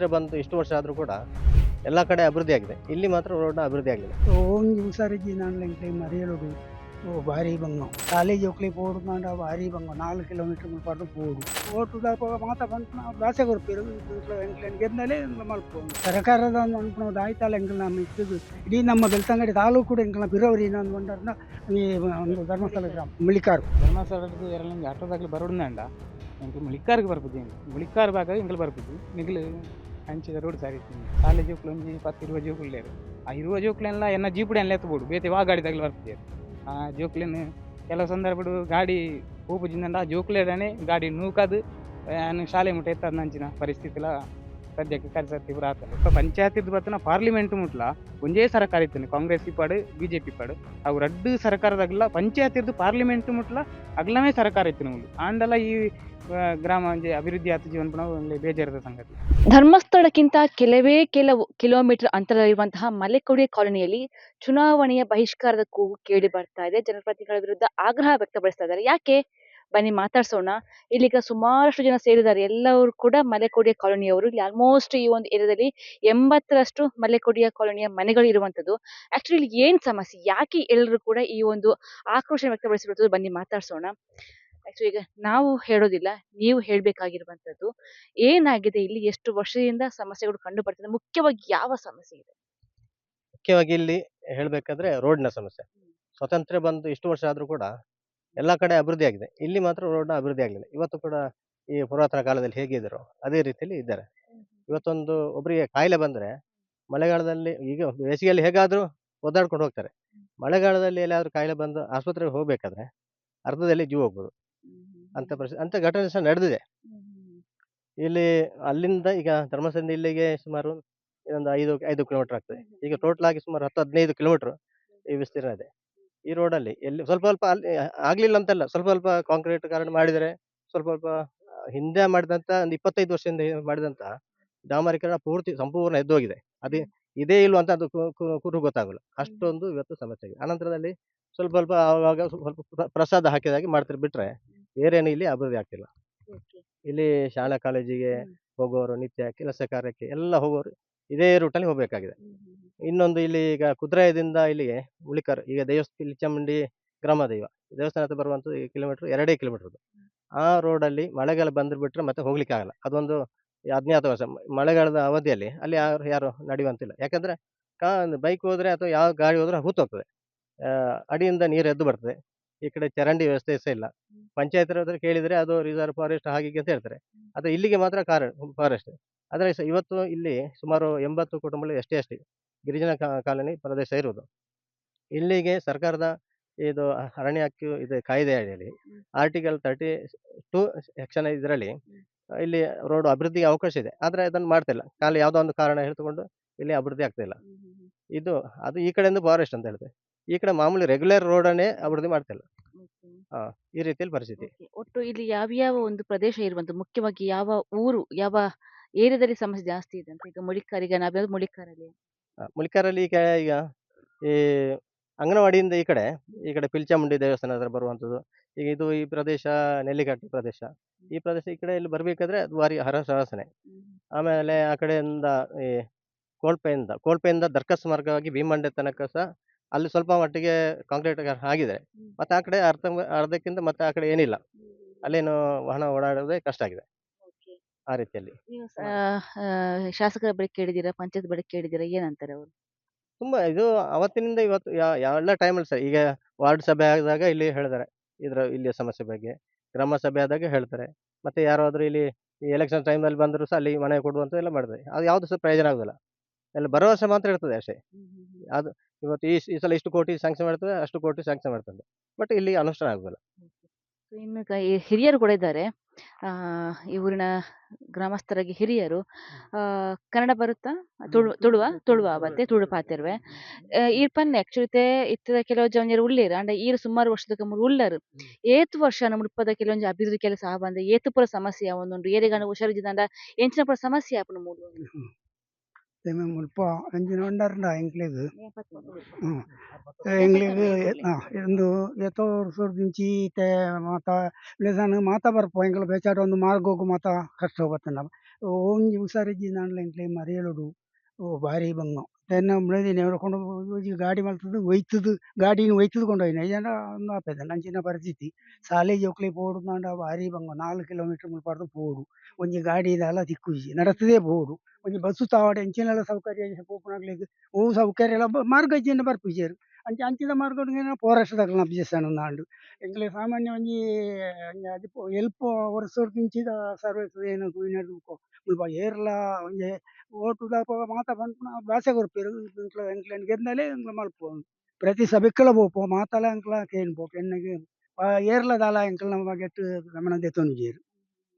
ಸ್ವಾತಂತ್ರ್ಯ ಬಂದು ಇಷ್ಟು ವರ್ಷ ಆದರೂ ಕೂಡ ಎಲ್ಲ ಕಡೆ ಅಭಿವೃದ್ಧಿ ಆಗಿದೆ. ಇಲ್ಲಿ ಮಾತ್ರ ರೋಡ್‌ನ ಅಭಿವೃದ್ಧಿ ಆಗಲಿಲ್ಲ. ഓങ്ങി ഉസാരിക്ക് നാട്ടിലെ മറിയലോട് ഓ ഭാരി ഭംഗം ಕಾಲೇಜ್ ಹೋಗ್ಲಿ ಬೋರ್ಡ್ ಭಾರಿ ಭಂಗ 4 ಕಿಲೋಮೀಟರ್ ಪಾటు ಬೋರ್ಡು ಓಟು ಮಾತ ಬಂತು ಭಾಷೆ ಕೊಡ್ತೀರು ಎಂಕ್ಲೆಂಡ್ಗೆದ್ಮೇಲೆ ಮಲ್ಪೋದು ಸರ್ಕಾರದ ಅನ್ಕೊಳೋದು ಆಯ್ತಲ್ಲ ಎಂಕಲ್ ನಮ್ಮ ಇದ್ದು ಇಡೀ ನಮ್ಮ ಬೆಳ್ತಂಗಡಿ ತಾಲೂಕು ಕೂಡ ಎಂಕಲ್ನ ಬಿರೋರಿ ಅಂದ್ಕೊಂಡ್ರ ಈ ಒಂದು ಧರ್ಮಸ್ಥಳ ಗ್ರಾಮ ಮುಳಿಕಾರು ಧರ್ಮಸ್ಥಳದ ಎರಡಂಗೆ ಆಟೋದಾಗಲಿ ಬರೋದಂಡ ಎಂಕ್ ಮುಳಿಕಾರ್ಗೆ ಬರ್ಬೋದು ಮುಳಿಕಾರ್ ಭಾಗ ಎಂಕಲ್ ಬರ್ಬೋದು ನಿಗಲು ಅಂಚಿದ ರೋಡ್ ಸಾರಿ ಕಾಲೇಜ್ ಜೋಕ್ಲು ಒಂಜಿ 10-20 ಜೋಕ್ಲೇರು ಆ 20 ಜೋಕ್ಲೆಲ್ಲ ಎನ್ನ ಜೀಪುಡಿ ಎಲ್ಲ ಎತ್ತಬೋದು ಬೇತೆ ವಾ ಗಾಡಿದಾಗಲಿ ಬರ್ತಿದ್ದಾರೆ ಆ ಜೋಕ್ಲೇನು ಕೆಲವು ಸಂದರ್ಭಡು ಗಾಡಿ ಪೂಪುಜಿಂದ ಆ ಜೋಕ್ಲೇಡನೆ ಗಾಡಿ ನೂಕದು ಶಾಲೆ ಮುಟ್ಟ ಎತ್ತದ ನಂಚಿನ ಪರಿಸ್ಥಿತಿಲ ಸದ್ಯಕ್ಕೆ ಕರಿಸತ್ತಿ ಪೂರ ಆತಲ್ಲ ಪಂಚಾಯತಿದ ಬತ್ತನ ಪಾರ್ಲಿಮೆಂಟ್ ಮುಟ್ಲ ಒಂದೇ ಸರ್ಕಾರ ಇತ್ತು ಕಾಂಗ್ರೆಸ್ ಪಾಡು ಬಿಜೆಪಿ ಪಾಡು ಅವು ರಡ್ಡು ಸರ್ಕಾರದಾಗಲ್ಲ ಪಂಚಾಯತಿದ್ದು ಪಾರ್ಲಿಮೆಂಟ್ ಮುಟ್ಲ ಅಗ್ಲವೇ ಸರ್ಕಾರ ಇತ್ತು ನಾವು ಆಂಡಲ ಈ ಗ್ರಾಮ ಅಭಿವೃದ್ಧಿ ಆತ ಜೀವನ ಪುನಃ ಬೇಜಾರದ ಸಂಗತಿ. ಧರ್ಮಸ್ಥಳಕ್ಕಿಂತ ಕೆಲವು ಕಿಲೋಮೀಟರ್ ಅಂತರದಲ್ಲಿರುವಂತಹ ಮಲೆಕೊಡಿ ಕಾಲೋನಿಯಲ್ಲಿ ಚುನಾವಣೆಯ ಬಹಿಷ್ಕಾರದ ಕೂಗು ಕೇಳಿ ಬರ್ತಾ ಇದೆ. ಜನಪ್ರತಿನಿಧಿಗಳ ವಿರುದ್ಧ ಆಗ್ರಹ ವ್ಯಕ್ತಪಡಿಸ್ತಾ ಇದ್ದಾರೆ. ಯಾಕೆ ಬನ್ನಿ ಮಾತಾಡ್ಸೋಣ. ಇಲ್ಲಿಗ ಸುಮಾರಷ್ಟು ಜನ ಸೇರಿದ್ದಾರೆ. ಎಲ್ಲರೂ ಕೂಡ ಮಲೆಕೊಡಿಯ ಕಾಲೋನಿಯವರು. ಇಲ್ಲಿ ಆಲ್ಮೋಸ್ಟ್ ಈ ಒಂದು ಏರಿಯಾದಲ್ಲಿ 80ರಷ್ಟು ಮಲೆಕೊಡಿಯ ಕಾಲೋನಿಯ ಮನೆಗಳು ಇರುವಂತದ್ದು. ಆಕ್ಚುಲಿ ಇಲ್ಲಿ ಏನ್ ಸಮಸ್ಯೆ, ಯಾಕೆ ಎಲ್ಲರೂ ಕೂಡ ಈ ಒಂದು ಆಕ್ರೋಶ ವ್ಯಕ್ತಪಡಿಸಿರುವಂತದ್ದು ಬನ್ನಿ ಮಾತಾಡ್ಸೋಣ. ಆಕ್ಚುಲಿ ಈಗ ನಾವು ಹೇಳೋದಿಲ್ಲ, ನೀವು ಹೇಳ್ಬೇಕಾಗಿರುವಂತದ್ದು ಏನಾಗಿದೆ, ಇಲ್ಲಿ ಎಷ್ಟು ವರ್ಷದಿಂದ ಸಮಸ್ಯೆಗಳು ಕಂಡು ಬರ್ತಿದೆ, ಮುಖ್ಯವಾಗಿ ಯಾವ ಸಮಸ್ಯೆ ಇದೆ? ಮುಖ್ಯವಾಗಿ ಇಲ್ಲಿ ಹೇಳಬೇಕಾದ್ರೆ ರೋಡ್‌ನ ಸಮಸ್ಯೆ. ಸ್ವಾತಂತ್ರ್ಯ ಬಂದು ಇಷ್ಟು ವರ್ಷ ಆದರೂ ಕೂಡ ಎಲ್ಲ ಕಡೆ ಅಭಿವೃದ್ಧಿ ಆಗಿದೆ. ಇಲ್ಲಿ ಮಾತ್ರ ರೋಡ್‌ನ ಅಭಿವೃದ್ಧಿ ಆಗಲಿಲ್ಲ. ಇವತ್ತು ಕೂಡ ಈ ಪುರಾತನ ಕಾಲದಲ್ಲಿ ಹೇಗಿದ್ದರೋ ಅದೇ ರೀತಿಯಲ್ಲಿ ಇದ್ದಾರೆ. ಇವತ್ತೊಂದು ಒಬ್ಬರಿಗೆ ಕಾಯಿಲೆ ಬಂದರೆ ಮಳೆಗಾಲದಲ್ಲಿ ಈಗ ಬೇಸಿಗೆಯಲ್ಲಿ ಹೇಗಾದರೂ ಒದ್ದಾಡ್ಕೊಂಡು ಹೋಗ್ತಾರೆ. ಮಳೆಗಾಲದಲ್ಲಿ ಎಲ್ಲಿಯಾದ್ರೂ ಕಾಯಿಲೆ ಬಂದು ಆಸ್ಪತ್ರೆಗೆ ಹೋಗಬೇಕಾದ್ರೆ ಅರ್ಧದಲ್ಲಿ ಜೀವ ಹೋಗ್ಬೋದು. ಅಂಥ ಘಟನೆ ಸಹ ನಡೆದಿದೆ. ಇಲ್ಲಿ ಅಲ್ಲಿಂದ ಈಗ ಧರ್ಮಸ್ಥಳದಿಂದ ಇಲ್ಲಿಗೆ ಸುಮಾರು ಒಂದು 5 ಕಿಲೋಮೀಟರ್ ಆಗ್ತದೆ. ಈಗ ಟೋಟಲ್ ಆಗಿ ಸುಮಾರು 10-15 ಕಿಲೋಮೀಟರ್ ಈ ವಿಸ್ತೀರ್ಣ ಇದೆ. ಈ ರೋಡಲ್ಲಿ ಎಲ್ಲಿ ಸ್ವಲ್ಪ ಸ್ವಲ್ಪ ಅಲ್ಲಿ ಆಗ್ಲಿಲ್ಲ ಅಂತಲ್ಲ, ಸ್ವಲ್ಪ ಸ್ವಲ್ಪ ಕಾಂಕ್ರೀಟ್ ಕಾರಣ ಮಾಡಿದರೆ, ಸ್ವಲ್ಪ ಸ್ವಲ್ಪ ಹಿಂದೆ ಮಾಡಿದಂಥ ಒಂದು 25 ವರ್ಷದಿಂದ ಮಾಡಿದಂಥ ಡಾಮರೀಕರಣ ಸಂಪೂರ್ಣ ಎದ್ದೋಗಿದೆ. ಅದೇ ಇದೇ ಇಲ್ವಾ ಅಂತ ಅದು ಕುರು ಗೊತ್ತಾಗಲ್ಲ. ಅಷ್ಟೊಂದು ಇವತ್ತು ಸಮಸ್ಯೆ ಆಗಿದೆ. ಅನಂತರದಲ್ಲಿ ಸ್ವಲ್ಪ ಸ್ವಲ್ಪ ಆವಾಗ ಸ್ವಲ್ಪ ಪ್ರಸಾದ ಹಾಕಿದಾಗೆ ಮಾಡ್ತಾರೆ ಬಿಟ್ರೆ ಬೇರೇನು ಇಲ್ಲಿ ಅಭಿವೃದ್ಧಿ ಆಗ್ತಿಲ್ಲ. ಇಲ್ಲಿ ಶಾಲಾ ಕಾಲೇಜಿಗೆ ಹೋಗುವವರು, ನಿತ್ಯ ಕೆಲಸ ಕಾರ್ಯಕ್ಕೆ ಎಲ್ಲ ಹೋಗುವವರು ಇದೇ ರೂಟಲ್ಲಿ ಹೋಗಬೇಕಾಗಿದೆ. ಇನ್ನೊಂದು ಇಲ್ಲಿ ಈಗ ಕುದ್ರಾಯದಿಂದ ಇಲ್ಲಿಗೆ ಮುಳಿಕರ್, ಈಗ ಇಲ್ಲಿ ಚಾಮುಂಡಿ ಗ್ರಾಮ ದೈವ ದೇವಸ್ಥಾನ ಹತ್ರ ಬರುವಂಥದ್ದು ಈ ಕಿಲೋಮೀಟರ್ 2 ಕಿಲೋಮೀಟರ್. ಆ ರೋಡಲ್ಲಿ ಮಳೆಗಾಲ ಬಂದು ಬಿಟ್ರೆ ಮತ್ತೆ ಹೋಗ್ಲಿಕ್ಕೆ ಆಗಲ್ಲ. ಅದೊಂದು ಅಜ್ಞಾತ ವರ್ಷ ಮಳೆಗಾಲದ ಅವಧಿಯಲ್ಲಿ ಅಲ್ಲಿ ಯಾರು ನಡೆಯುವಂತಿಲ್ಲ. ಯಾಕಂದ್ರೆ ಬೈಕ್ ಹೋದ್ರೆ ಅಥವಾ ಯಾವ ಗಾಡಿ ಹೋದ್ರೆ ಹೂತೋಗ್ತದೆ. ಅಡಿಯಿಂದ ನೀರು ಎದ್ದು ಬರ್ತದೆ. ಈ ಕಡೆ ಚರಂಡಿ ವ್ಯವಸ್ಥೆ ಸಹ ಇಲ್ಲ. ಪಂಚಾಯತ್ ಹತ್ರ ಕೇಳಿದ್ರೆ ಅದು ರಿಸರ್ವ್ ಫಾರೆಸ್ಟ್ ಹಾಗೆ ಹೀಗೆ ಅಂತ ಹೇಳ್ತಾರೆ. ಅದು ಇಲ್ಲಿಗೆ ಮಾತ್ರ ಫಾರೆಸ್ಟ್. ಆದರೆ ಇವತ್ತು ಇಲ್ಲಿ ಸುಮಾರು 80 ಕುಟುಂಬಗಳು ಎಷ್ಟೇ ಗಿರಿಜನ ಕಾಲೋನಿ ಪ್ರದೇಶ ಇರುವುದು. ಇಲ್ಲಿಗೆ ಸರ್ಕಾರದ ಇದು ಅರಣ್ಯ ಹಕ್ಕು ಇದು ಕಾಯ್ದೆ ಅಡಿಯಲ್ಲಿ ಆರ್ಟಿಕಲ್ 32 ಸೆಕ್ಷನ್ ಇದರಲ್ಲಿ ಇಲ್ಲಿ ರೋಡ್ ಅಭಿವೃದ್ಧಿಗೆ ಅವಕಾಶ ಇದೆ. ಆದರೆ ಅದನ್ನು ಮಾಡ್ತಿಲ್ಲ. ಯಾವುದೋ ಒಂದು ಕಾರಣ ಹೇಳ್ತುಕೊಂಡು ಇಲ್ಲಿ ಅಭಿವೃದ್ಧಿ ಆಗ್ತಿಲ್ಲ. ಅದು ಈ ಕಡೆಯಿಂದ ಫಾರೆಸ್ಟ್ ಅಂತ ಹೇಳ್ತೇವೆ. ಈ ಕಡೆ ಮಾಮೂಲಿ ರೆಗ್ಯುಲರ್ ರೋಡನ್ನೇ ಅಭಿವೃದ್ಧಿ ಮಾಡ್ತಿಲ್ಲ. ಈ ರೀತಿಯಲ್ಲಿ ಪರಿಸ್ಥಿತಿ. ಒಟ್ಟು ಇಲ್ಲಿ ಯಾವ್ಯಾವ ಒಂದು ಪ್ರದೇಶ ಇರುವಂತ, ಮುಖ್ಯವಾಗಿ ಯಾವ ಊರು, ಯಾವ ಏರಿಯಾದಲ್ಲಿ ಸಮಸ್ಯೆ ಜಾಸ್ತಿ ಇದೆ ಅಂತ? ಈಗ ಮುಳಿಕಾರಿಗೆ ನಾವ್ಯಾವ್ದು ಮುಳಿಕಾರಲ್ಲಿ ಮುಳಿಕಾರಲ್ಲಿ ಈಗ ಈ ಅಂಗನವಾಡಿಯಿಂದ ಈ ಕಡೆ ಪಿಲ್ಚಾಮುಂಡಿ ದೇವಸ್ಥಾನ ಹತ್ರ ಬರುವಂಥದ್ದು. ಈಗ ಈ ಪ್ರದೇಶ ನೆಲ್ಲಿಘಟ್ಟ ಪ್ರದೇಶ. ಈ ಪ್ರದೇಶ ಈ ಕಡೆ ಇಲ್ಲಿ ಬರಬೇಕಾದ್ರೆ ಅದು ಭಾರಿ ಹರಸಾಹಸನೆ. ಆಮೇಲೆ ಆ ಕಡೆಯಿಂದ ಈ ಕೋಲ್ಪೆಯಿಂದ ದರ್ಕಸ್ ಮಾರ್ಗವಾಗಿ ಭೀಮಂಡೆ ತನಕ ಸಹ ಅಲ್ಲಿ ಸ್ವಲ್ಪ ಮಟ್ಟಿಗೆ ಕಾಂಕ್ರೀಟ್ ಆಗಿದೆ. ಮತ್ತೆ ಆ ಕಡೆ ಅರ್ಧಕ್ಕಿಂತ ಮತ್ತೆ ಆ ಕಡೆ ಏನಿಲ್ಲ. ಅಲ್ಲೇನು ವಾಹನ ಓಡಾಡೋದೇ ಕಷ್ಟ ಆಗಿದೆ. ಆ ರೀತಿಯಲ್ಲಿ ಶಾಸಕರ ಬಳಿ ಕೇಳಿದ್ದೀರಾ, ಪಂಚಾಯತ್ ಬಳಿ ಕೇಳಿದ್ದೀರಾ, ಏನಂತಾರೆ ಅವರು? ತುಂಬಾ ಇದು ಅವತ್ತಿನಿಂದ ಇವತ್ತು ಎಲ್ಲ ಟೈಮಲ್ಲಿ ಸಹ ಈಗ ವಾರ್ಡ್ ಸಭೆ ಆದಾಗ ಇಲ್ಲಿ ಹೇಳಿದ್ದಾರೆ ಇಲ್ಲಿಯ ಸಮಸ್ಯೆ ಬಗ್ಗೆ. ಗ್ರಾಮ ಸಭೆ ಆದಾಗ ಹೇಳ್ತಾರೆ. ಮತ್ತೆ ಯಾರಾದ್ರೂ ಇಲ್ಲಿ ಈ ಎಲೆಕ್ಷನ್ ಟೈಮಲ್ಲಿ ಬಂದರೂ ಸಹ ಅಲ್ಲಿ ಮನೆ ಕೊಡುವಂತ ಎಲ್ಲ ಮಾಡಿದ್ರೆ ಅದು ಯಾವುದು ಸಹ ಪ್ರಯೋಜನ ಆಗುದಿಲ್ಲ. ಎಲ್ಲ ಭರವಸೆ ಮಾತ್ರ ಇರ್ತದೆ ಅಷ್ಟೇ. ಅದು ಇವತ್ತು ಈ ಸಲ ಇಷ್ಟು ಕೋಟಿ ಸ್ಯಾಂಕ್ಷನ್ ಮಾಡ್ತದೆ, ಅಷ್ಟು ಕೋಟಿ ಸ್ಯಾಂಕ್ಷನ್ ಮಾಡ್ತದೆ, ಬಟ್ ಇಲ್ಲಿ ಅನುಷ್ಠಾನ ಆಗುದಿಲ್ಲ. ಇನ್ನು ಹಿರಿಯರು ಕೂಡ ಇದ್ದಾರೆ. ಈ ಊರಿನ ಗ್ರಾಮಸ್ಥರಾಗಿ ಹಿರಿಯರು. ಕನ್ನಡ ಬರುತ್ತಾ? ತುಳುವ ಮತ್ತೆ ತುಳು ಪಾತಿರ್ವೆ ಈ ಪನ್ನೆ ಆಕ್ಚುಲಿ ಇತ್ತದ ಕೆಲವು ಜನ ಉಳ್ಳೇರು ಅಂಡ ಈರು ಸುಮಾರು ವರ್ಷದ ಉಳ್ಳರು ಏತು ವರ್ಷ ನಮ್ಮ ಮುಪ್ಪದ ಕೆಲವೊಂದು ಅಭಿವೃದ್ಧಿ ಕೆಲಸ ಬಂದ ಏತು ಪುರ ಸಮಸ್ಯೆ ಒಂದೊಂದು ಏರಿಗಾನ ಹುಷಾರಿದ್ದಂಡ ಎಂಚಿನ ಪುರ ಸಮಸ್ಯೆ ಆಪನ ಮೂಡು ತೆಮೆ ಮುಲ್ಪ ಅಂಚಿನ ಉಂಡಾರ್ಂಡ ಎಂಕ್ಲೆಗ್ ಹ್ಮ್ ಎಂಕ್ಲೆಗ್ ಒಂದು ಎತ್ತೋ ವರ್ಷದಿಂಚಿ ತೆ ಮಾತ ಲೆಸನ್ ಮಾತ ಬರ್ಪು ಎಂಕ್ಲ ಬೆಚಾಟ ಒಂದು ಮಾರ್ಗೋಗು ಮಾತ ಕಷ್ಟ ಹೋಗ್ಬತ್ತಂಡ ಒಂಜಿ ಹುಷಾರಿಜ್ಜಿ ನಾಂಡ್ಲ ಎಂಕ್ಲೆ ಮರಿಯಲುಡು ಓ ಬಾರಿ ಬಂಗ ತೆನ್ನ ಮುಳದಿನ ಕೊಂಡು ಗಾಡಿ ಮಲ್ತದು ಒಯ್ತದು ಗಾಡಿನ ಒಯ್ತದು ಕೊಂಡೋಯ್ನ ಐಜಂಡ ಒಂದು ಆಪೆದ ನಂಚಿನ ಪರಿಸ್ಥಿತಿ ಸಾಲೆ ಜೋಕ್ಲಿ ಪೋಡುಂದಾಂಡ ಬಾರಿ ಬಂಗ 4 ಕಿಲೋಮೀಟರ್ ಮುಲ್ಪಾಡ್ದು ಪೋಡು ಒಂಜಿ ಗಾಡಿ ದಾಲ ತಿಕ್ಕುಜಿ ನಡತದೇ ಪೋಡು ಒಂಜಿ ಬಸ್ಸು ತಾವಡೆ ಎಂಚಿನೆಲ್ಲ ಸೌಕರ್ಯ ಪೋಪುನಕ್ಲೆಗ್ ಓ ಸೌಕರ್ಯ ಎಲ್ಲ ಮಾರ್ಗ ಇಜ್ಜಿಂದ ಬರ್ಪಿಜೆರ್ ಅಂಚಿದ ಮಾರ್ಗ ಫಾರೆಸ್ಟ್ ದಾಖಲೆ ನಬ್ಜೆಸ್ತಾನು ನಾಂಡು ಎಂಕ್ಲೆ ಸಾಮಾನ್ಯ ಒಂಜಿ ಅದು ಎಲ್ಪ್ ವರ್ಷದಿಂಚಿದ ಸರ್ವಿಸ್ ಏನು ಕುಯ್ನದು ಮುಲ್ಪ ಏರ್ಲ ಒಂಜಿ ಓಟು ದಾಪ ಮಾತ ಪನ್ಪುನ ಭಾಷೆ ಕೊರ್ಪೆರ್ ಎಂಕ್ಲೆನ್ ಗೆಂದಲೆ ಎಂಕ್ಲ ಮಲ್ಪೊಡು ಪ್ರತಿ ಸಭೆಕ್ಕಲ ಪೋಪು ಮಾತಲ ಎಂಕ್ಲ ಕೇನ್ ಪೋಕು ಎನ್ನಗೆ ಏರ್ಲ ದಾಲ ಎಂಕ್ಲ ನಮ್ಮ ಗೆಟ್ ಗಮನ ದೆತೊಂಜೆರ್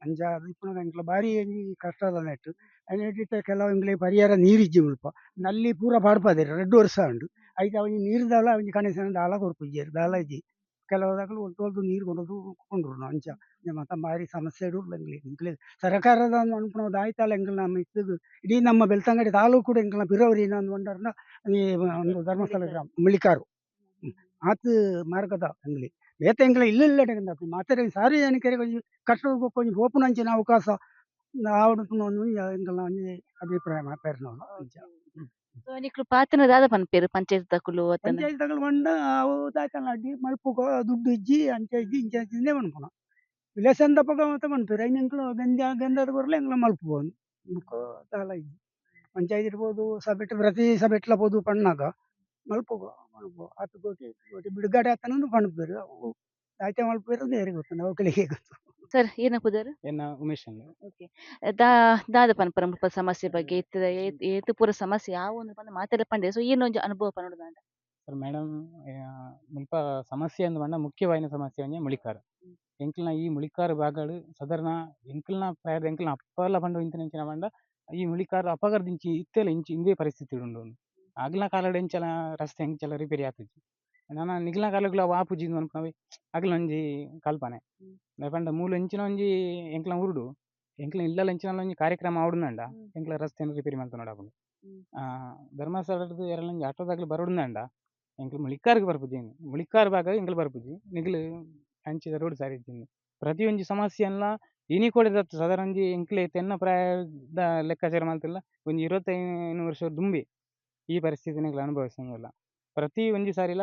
ಅಂಚ ಅದು ಇಪ್ಪುನಗ ಎಂಕ್ಲ ಬಾರಿ ಒಂಜಿ ಕಷ್ಟದ ನೆಟ್ ಐನೆಟಿತ್ತ ಕೆಲವು ಎಂಕ್ಲೆ ಪರಿಹಾರ ನೀರಿಜ್ಜಿ ಮುಲ್ಪ ನಲ್ಲಿ ಪೂರ ಪಾಡ್ಪದೆರ್ 2 ವರ್ಷ ಉಂಡು ಐತ ಒಂಜಿ ನೀರು ದಾಲ ಒಂಜಿ ಕನೆಕ್ಷನ್ ದಾಲ ಕೊರ್ಪುಜೆರ್ ದಾಲ ಇಜ್ಜಿ ಕೆಲವು ದಾಖಲು ಒಲ್ತು ನೀರು ಕೊಂಡ್ರು ಅಂಚ ಮಾತ ಬಾರಿ ಸಮಸ್ಯೆ ಎಂಕ್ಲೆ ಸರ್ಕಾರದ ಅನ್ಪುನದು ಆಯ್ತಲ್ಲ ಎಂಕ್ಲ ನಮ್ಮ ಇತ್ತದು ಇಡೀ ನಮ್ಮ ಬೆಳ್ತಂಗಡಿ ತಾಲೂಕು ಕೂಡ ಎಂಕ್ಲ ಪಿರವರಿನ ಒಂದು ಒಂಡರ್ನ ಈ ಒಂದು ಧರ್ಮಸ್ಥಳ ಗ್ರಾಮ ಮಿಳಿಕಾರು ಆತು ಮಾರ್ಗದ ಎಂಗ್ಲಿ ಬೇತೆ ಎಂಕ್ಲ ಇಲ್ಲ ಮಾತಾರೆ ಸಾರ್ವಜನಿಕರಿಗೆ ಒಂಜಿ ಕಷ್ಟ ಕೊಂಚ ಪೋಪುನಂಚಿನ ಅವಕಾಶ ಆವಡ್ಪುನ ಎಂಕ್ಲ ಒಂಜಿ ಅಭಿಪ್ರಾಯ ಮಾತಾಡಿನ ಅಂಚ ನಿಕ್ಲು ಪಾತಿನ ದಾದ ಪನ್ಪೆರ್ ಪಂಚಾಯತ್ ದಕುಲು ಪಂಚಾಯತ್ ತಗಲು ಬಂಡ ಅವು ದಾಖಲೆ ಅಡ್ಡಿ ಮಲ್ಪುಗ ದುಡ್ಡು ಇಜ್ಜಿ ಅಂಚ ಇಜ್ಜಿ ಇಂಚ ಇಜ್ಜಿಂದೇ ಮನ್ಪುನ ವಿಲೇಸನ್ ದಪ್ಪಗ ಮಾತ ಮನ್ಪೆರ್ ಐನ್ ಎಂಕ್ಲು ಗಂಧದ ಬರಲ ಎಂಕ್ಲ ಮಲ್ಪುವನು ಬುಕ್ಕ ದಾಲ ಇಜ್ಜಿ ಪಂಚಾಯತ್ ಇರ್ಬೋದು ಸಭೆಟ್ ಪ್ರತಿ ಸಭೆಟ್ಲ ಪೋದು ಪಣ್ಣಾಗ ಮಲ್ಪುಗ ಹತ್ತು ಕೋಟಿ ಬಿಡುಗಡೆ ಆತನೂ ಪಣ್ಪೇರು ಅವು ಆಯ್ತೆ ಮಲ್ಪೇರು ಬೇರೆ ಗೊತ್ತು ಅವಕಲಿಗೆ ಗೊತ್ತು ಸರ್ ಏನ ಪುದರ್ ಎನ್ನ ಉಮೇಶ್ ಅಂದ್ ಓಕೆ ದಾದ ಪನ್ಪರ ಮುಲ್ಪ ಸಮಸ್ಯೆ ಬಗ್ಗೆ ಏತು ಪೂರ ಸಮಸ್ಯೆ ಯಾವ ಒಂದು ಪಂಡ ಮಾತಾಡ ಪಂಡೆ ಸೊ ಏನೊಂಜಿ ಅನುಭವ ಪನೋಡು ಸರ್ ಮೇಡಮ್ ಮುಲ್ಪ ಸಮಸ್ಯೆ ಅಂದ್ ಪಂಡ ಮುಖ್ಯವಾಯಿನ ಸಮಸ್ಯೆ ಒಂಜಿ ಮುಳಿಕಾರ್ ಎಂಕ್ಲ್ನ ಈ ಮುಳಿಕಾರ್ ಬಾಗಡ್ ಸಾಧಾರಣ ಎಂಕ್ಲ್ನ ಪ್ರಾಯದ ಎಂಕ್ಲ್ನ ಅಪ್ಪಲ ಪಂಡ ಇಂಚಿನ ಪಂಡ ಈ ಮುಳಿಕಾರ್ ಅಪಗರ್ದಿಂಚಿ ಇತ್ತೆಲ ಇಂಚಿ ಇಂದೇ ಪರಿಸ್ಥಿತಿ ಉಂಡು ಆಗ್ಲ ಕಾಲಡ್ ಎಂಚಲ ರಸ್ತೆ ಎಂಚಲ ರಿಪೇರಿ ಆತುಜಿ ನಾನ ನಿಗ್ಲ ಕಾಲಗ್ಲ ವಾಪುಜಿ ಅನ್ಪನವೆ ಅಗ್ಲ ಒಂಜಿ ಕಲ್ಪನೆ ಪಂಡ ಮೂಲ ಎಂಚಿನ ಒಂಜಿ ಎಂಕ್ಲ ಉರುಡು ಎಂಕ್ಲ ಇಲ್ಲಲ ಎಂಚಿನ ಒಂಜಿ ಕಾರ್ಯಕ್ರಮ ಆವಡುಂದಂಡ ಎಂಕ್ಲ ರಸ್ತೆನ್ ರಿಪೇರಿ ಮಲ್ತೊಂಡು ಧರ್ಮಸ್ಥಳದ ಎರಲಂಜಿ ಆಟೋದಾಗ್ಲಿ ಬರೋಡುಂದಂಡ ಎಂಕ್ಲ ಮುಳಿಕಾರ್ಗ್ ಬರ್ಪುಜಿ ಮುಳಿಕಾರ್ ಭಾಗ ಎಂಕ್ಲ ಬರ್ಪುಜಿ ನಿಗ್ಲು ಅಂಚಿದ ರೋಡ್ ಸಾರಿ ಇಜ್ಜಿಂದು ಪ್ರತಿ ಒಂಜಿ ಸಮಸ್ಯೆಲ್ಲ ಇನಿ ಕೊಡಿದತ್ತು ಸಾಧಾರಣ ಒಂಜಿ ಎಂಕ್ಲೆ ತೆನ್ನ ಪ್ರಾಯದ ಲೆಕ್ಕಾಚಾರ ಮಲ್ತಿಲ್ಲ ಒಂಜಿ 25 ವರ್ಷ ದುಂಬಿ ಈ ಪರಿಸ್ಥಿತಿ ಎಂಕ್ಲ ಅನುಭವಿಸಂಗಿಲ್ಲ ಪ್ರತಿ ಒಂಜಿ ಸಾರಿಲ